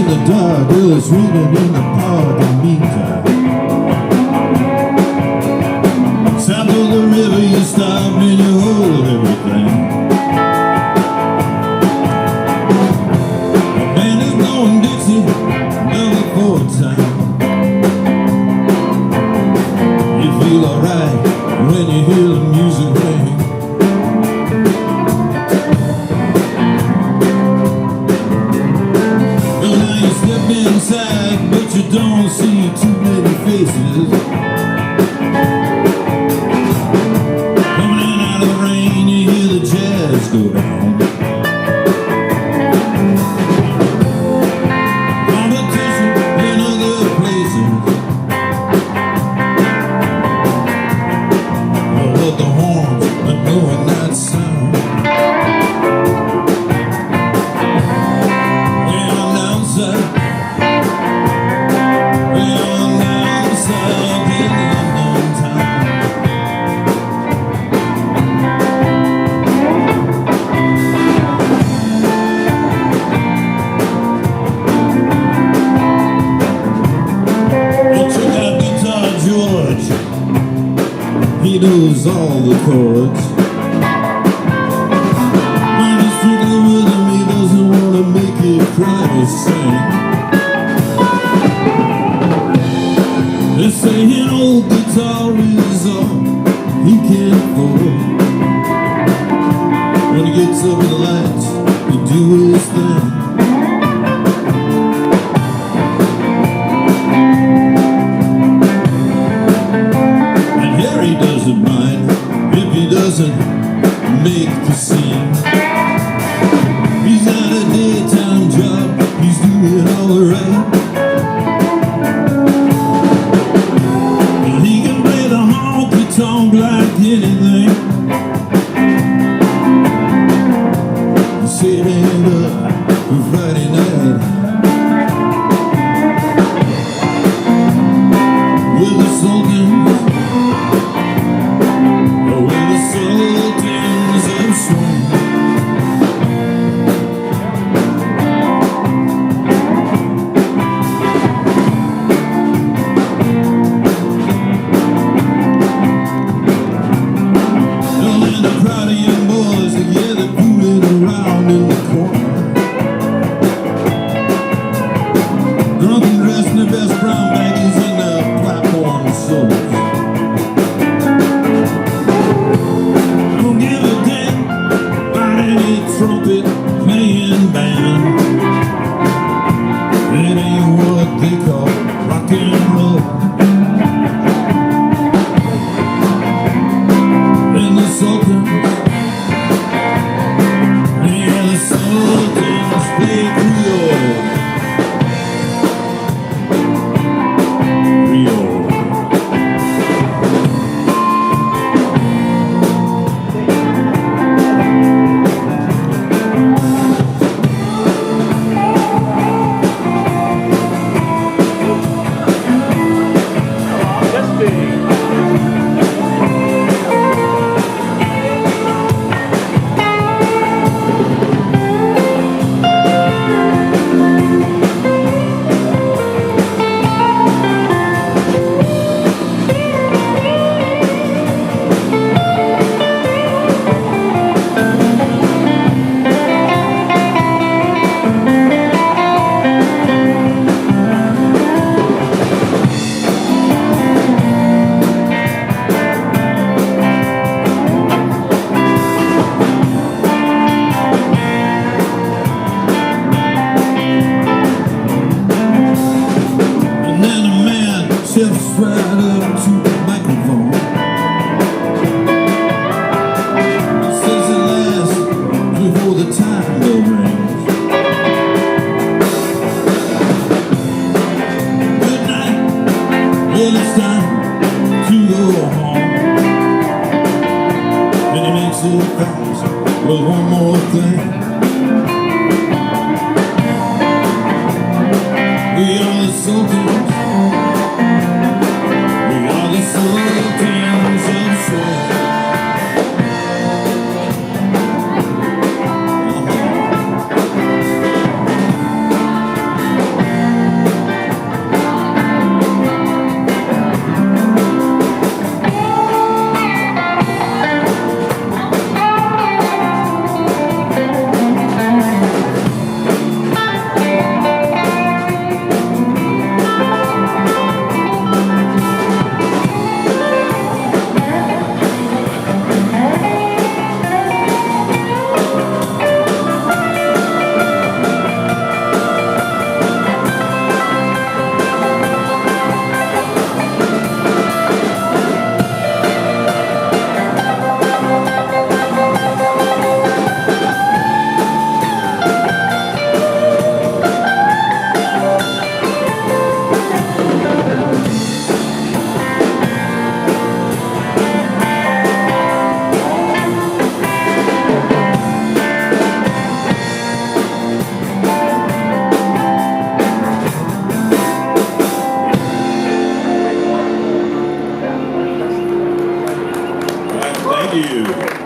in the dark, it's raining in the park. In the meantime, south of the river, you stop and you hold everything. A band is blowing Dixie, double for time. You feel alright when you hear the music ring. Well, now you step inside, but you don't see too many faces. Coming in out of the rain, you hear the jazz go down. Competition in other places. But the horns are knowing that sound. Way on down south, way on down south in London town. They took out Guitar George. He knows all the chords. When he's stricken the rhythm, he doesn't want to make it cry or sing. They say an old guitar is all he can afford. When he gets up in the lights, he do his thing. He doesn't mind if he doesn't make the scene. He's got a daytime job, he's doing alright. He can play the honky-tonk like anything. Saving up for Friday night with the Sultans. We're the Sultans of swing. And then a crowd of young boys together fooling around in the corner. Drunk and dressed in their best brown baggies and their platform soles. Trumpet playing band. It ain't what they call rock and roll. And the Sultans, yeah, the Sultans play Creole. Creole. Steps right up to the microphone. It says it lasts before the time bell rings. Good night, well it's time to go home. And he makes it fast with one more thing. We are the Sultans. We are the Sultans of swing. you.